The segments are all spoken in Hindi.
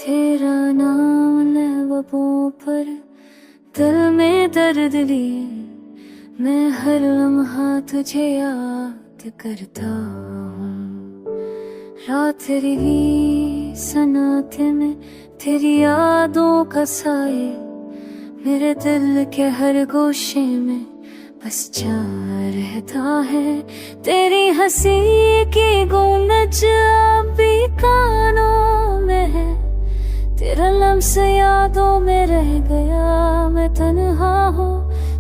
तेरा नाम लबों पर, दिल में दर्द लिए, मैं हर लम्हा तुझे याद करता हूँ। रात रही सन्नाटे में तेरी यादों का साए, मेरे दिल के हर गोशे में बस जा रहता है। तेरी हंसी की गूंज अभी कानों में है, तेरा लम्स यादों में रह गया। मैं तन्हा हूँ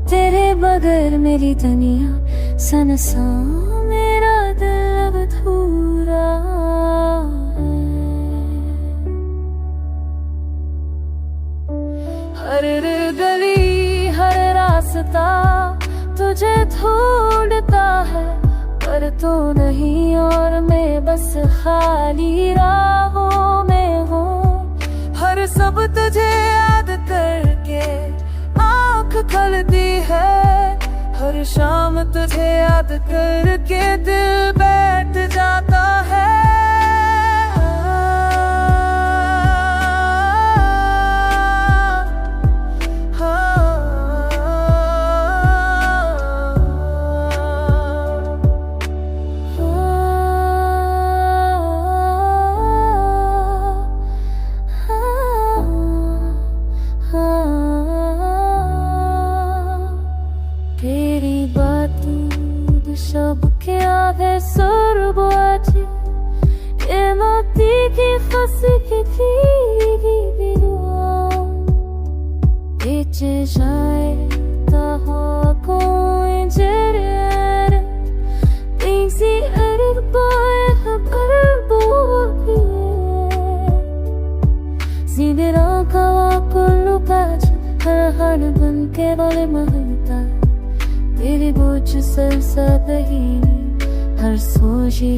तेरे बगैर, मेरी दुनिया सनसा, मेरा दिल अब अधूरा है। हर गली हर रास्ता तुझे ढूंढता है, पर तू नहीं और मैं बस खाली राहों में हूँ। हर सब तुझे याद करके आँख खलती है, हर शाम तुझे याद करके दिल बैठ जाता है। तेरी बातें शब के आधे सुर बाजे, ये मोती की फंसी की भीगी दुआ, पीछे जाता हो कोई जरूर, तेजी अरब पाए खबर बोली, सीधे राका कुल्लू काज हर हर बन के बोले महलता। तेरी बोझ सर सही हर सोची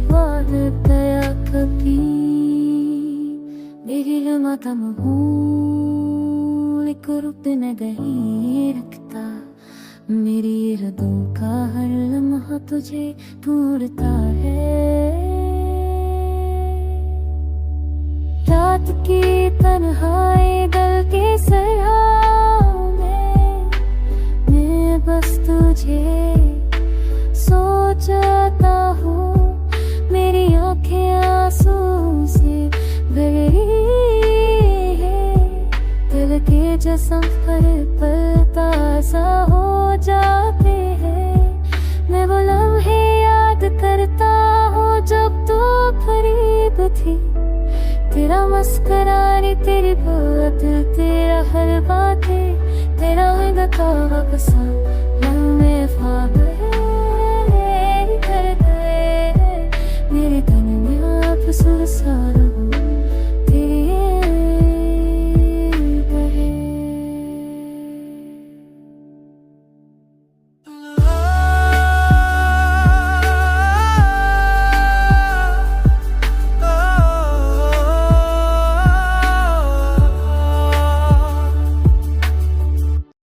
वार गया कभी, मेरी लमाता महूल को रूप न गही रखता। मेरी रदों का हर लम्हा तुझे ढूंढता है। रात की तन्हाई गल के सराहों में, मैं बस तुझे सोचता हूँ। मेरी आँखें आंसू से भरी है, दिल के जख्म पर ताज़ा हो जाते हैं। मैं वो लम्हे याद करता हूँ जब तू करीब थी, तेरा मुस्कुराने तेरी बात, तेरा हर बातें, तेरा गता पसंद लम्हे ख्वाब।